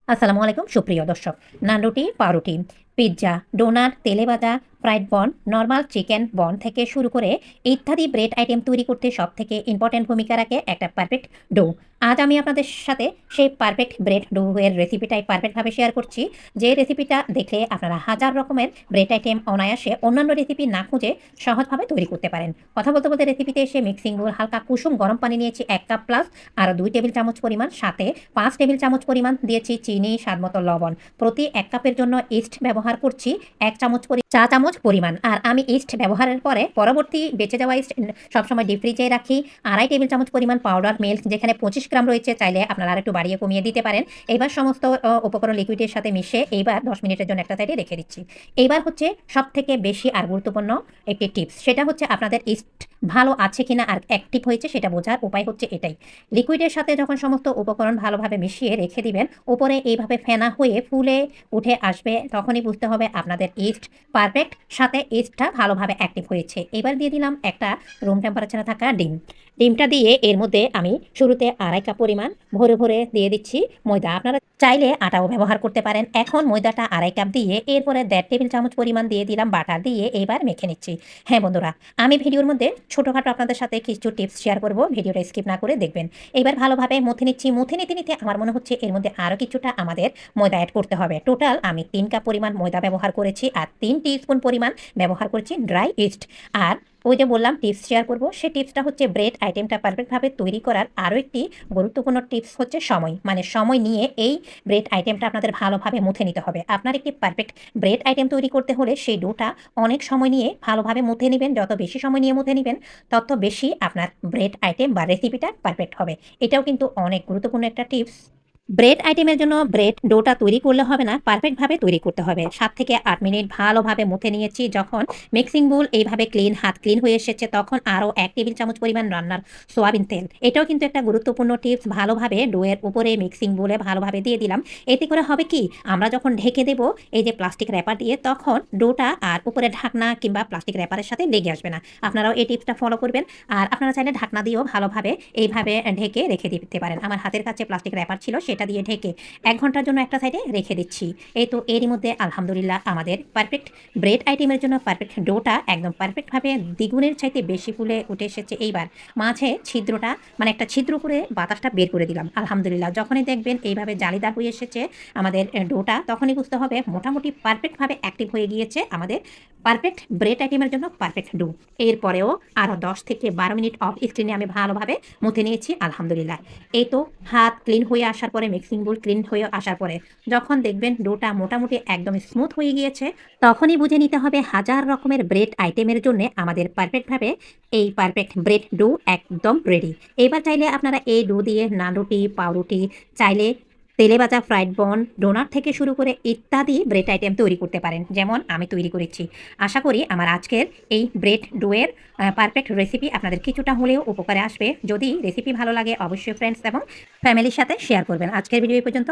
আসসালামু আলাইকুম সুপ্রিয় দর্শক। নান রুটি, পাউরুটি, পিৎজা, ডোনাট, তেলে ভাজা, ফ্রাইড বন, নরমাল চিকেন বন থেকে শুরু করে ইত্যাদি ব্রেড আইটেম তৈরি করতে সবথেকে ইম্পর্টেন্ট ভূমিকা রাখে একটা পারফেক্ট ডো। আজ আমি আপনাদের সাথে সেই পারফেক্ট ব্রেড ডো এর রেসিপিটাই পারফেক্টভাবে শেয়ার করছি। যে রেসিপিটা দেখলে আপনারা হাজার রকমের ব্রেড আইটেম অনায়াসে অন্যান্য রেসিপি না খুঁজে সহজভাবে তৈরি করতে পারেন। কথা বলতে বলতে রেসিপিতে এসে মিক্সিং বোল, হালকা কুসুম গরম পানি নিয়েছি ১ কাপ প্লাস, আর ২ টেবিল চামচ পরিমাণ, সাথে ৫ টেবিল চামচ পরিমাণ দিয়েছি চিনি, স্বাদমতো লবণ। প্রতি ১ কাপের জন্য ইস্ট ব্যবহার করছি ১ চা চামচ পরিমাণ। আর আমি ইস্ট ব্যবহারের পরে পরবর্তী বেঁচে যাওয়া ইস্ট সবসময় ডিপ ফ্রিজে রাখি। ২.৫ টেবিল চামচ পরিমাণ পাউডার মিল্ক, যেখানে ২৫ গ্রাম রয়েছে, চাইলে আপনারা আরেকটু বাড়িয়ে কমিয়ে দিতে পারেন। এইবার সমস্ত উপকরণ লিকুইডের সাথে মিশিয়ে এইবার ১০ মিনিটের জন্য একটা সাইডে রেখে দিচ্ছি। এইবার হচ্ছে সবথেকে বেশি আর গুরুত্বপূর্ণ একটি টিপস, সেটা হচ্ছে আপনাদের ইস্ট ভালো আছে কিনা আর অ্যাক্টিভ হয়েছে সেটা বোঝার উপায় হচ্ছে এটাই। লিকুইডের সাথে যখন সমস্ত উপকরণ ভালোভাবে মিশিয়ে রেখে দিবেন, উপরে এইভাবে ফেনা হয়ে ফুলে উঠে আসবে, তখনই বুঝতে হবে আপনাদের ইস্ট পারফেক্ট, সাথে ইস্টটা ভালোভাবে অ্যাক্টিভ হয়েছে। এবার দিয়ে দিলাম একটা রুম টেম্পারেচারে থাকা ডিম। ডিমটা দিয়ে এর মধ্যে আমি শুরুতে ২.৫ কাপ পরিমাণ ভরে ভরে দিয়ে দিচ্ছি ময়দা। আপনারা চাইলে আটাও ব্যবহার করতে পারেন। এখন ময়দাটা ২.৫ কাপ দিয়ে এরপরে ১.৫ টেবিল চামচ পরিমাণ দিয়ে দিলাম বাটার, দিয়ে এবার মেখে নিচ্ছি। হ্যাঁ বন্ধুরা, আমি ভিডিওর মধ্যে ছোটোখাটো আপনাদের সাথে কিছু টিপস শেয়ার করব, ভিডিওটা স্কিপ না করে দেখবেন। এবার ভালোভাবে মুথে নিচ্ছি। মুথে নিতে নিতে আমার মনে হচ্ছে এর মধ্যে আরও কিছুটা আমাদের ময়দা অ্যাড করতে হবে। টোটাল আমি ৩ কাপ পরিমাণ ময়দা ব্যবহার করেছি, আর ৩ টিস্পুন পরিমাণ ব্যবহার করেছি ড্রাই ইস্ট। আর ওই যে বললাম টিপস শেয়ার করব, সেই টিপসটা হচ্ছে ব্রেড আইটেমটা পারফেক্টভাবে তৈরি করার আরও একটি গুরুত্বপূর্ণ টিপস হচ্ছে সময়। মানে সময় নিয়ে এই ব্রেড আইটেমটা আপনাদের ভালোভাবে মুথে নিতে হবে। আপনার একটি পারফেক্ট ব্রেড আইটেম তৈরি করতে হলে সেই ডোটা অনেক সময় নিয়ে ভালোভাবে মুথে নেবেন। যত বেশি সময় নিয়ে মুথে নেবেন, তত বেশি আপনার ব্রেড আইটেম বা রেসিপিটা পারফেক্ট হবে। এটাও কিন্তু অনেক গুরুত্বপূর্ণ একটা টিপস। ব্রেড আইটেমের জন্য ব্রেড ডোটা তৈরি করলে হবে না, পারফেক্টভাবে তৈরি করতে হবে। ৭ থেকে ৮ মিনিট ভালোভাবে মুথে নিয়েছি। যখন মিক্সিং বোল এইভাবে হাত ক্লিন হয়ে এসেছে, তখন আরও ১ টেবিল চামচ পরিমাণ রান্নার সোয়াবিন তেল। এটাও কিন্তু একটা গুরুত্বপূর্ণ টিপস। ভালোভাবে ডোয়ের উপরে মিক্সিং বোলে ভালোভাবে দিয়ে দিলাম। এতে করে হবে কি, আমরা যখন ঢেকে দেব এই যে প্লাস্টিক র্যাপার দিয়ে, তখন ডোটা আর উপরে ঢাকনা কিংবা প্লাস্টিক র্যাপারের সাথে লেগে আসবে না। আপনারাও এই টিপসটা ফলো করবেন। আর আপনারা চাইলে ঢাকনা দিয়েও ভালোভাবে এইভাবে ঢেকে রেখে দিতে পারেন। আমার হাতের কাছে প্লাস্টিক র্যাপার ছিল, সেটা দিয়ে ঢেকে ১ ঘন্টার জন্য একটা সাইডে রেখে দিচ্ছি। এই তো এরই মধ্যে আলহামদুলিল্লাহ আমাদের পারফেক্ট ব্রেড আইটেমের জন্য পারফেক্ট ডোটা একদম পারফেক্টভাবে দ্বিগুণের চাইতে বেশি ফুলে উঠে এসেছে। এইবার মাঝে ছিদ্রটা, মানে একটা ছিদ্র করে বাতাসটা বের করে দিলাম। আলহামদুলিল্লাহ যখনই দেখবেন এইভাবে জালিদার হয়ে এসেছে আমাদের ডোটা, তখনই বুঝতে হবে মোটামুটি পারফেক্টভাবে অ্যাক্টিভ হয়ে গিয়েছে আমাদের পারফেক্ট ব্রেড আইটেমের জন্য পারফেক্ট ডো। এরপরেও আরও ১০ থেকে ১২ মিনিট অফ স্ক্রিনে আমি ভালোভাবে মুথে নিয়েছি আলহামদুলিল্লাহ। এই তো হাত ক্লিন হয়ে আসার পরে, মিক্সিং বোল ক্লিন হয়ে আসার পরে যখন দেখবেন ডোটা মোটামুটি একদম স্মুথ হয়ে গিয়েছে, তখনই বুঝে নিতে হবে হাজার রকমের ব্রেড আইটেমের জন্য আমাদের পারফেক্টভাবে এই পারফেক্ট ব্রেড ডো একদম রেডি। এবার চাইলে আপনারা এই ডো দিয়ে নান রুটি, পাউরুটি, চাইলে তেলে ভাজা, ফ্রাইড বন, ডোনাট থেকে শুরু করে ইত্যাদি ব্রেড আইটেম তৈরি করতে পারেন, যেমন আমি তৈরি করেছি। আশা করি আমার আজকের এই ব্রেড ডোয়ের পারফেক্ট রেসিপি আপনাদের কিছুটা হলেও উপকারে আসবে। যদি রেসিপি ভালো লাগে অবশ্যই ফ্রেন্ডস এবং ফ্যামিলির সাথে শেয়ার করবেন। আজকের ভিডিও এই পর্যন্ত।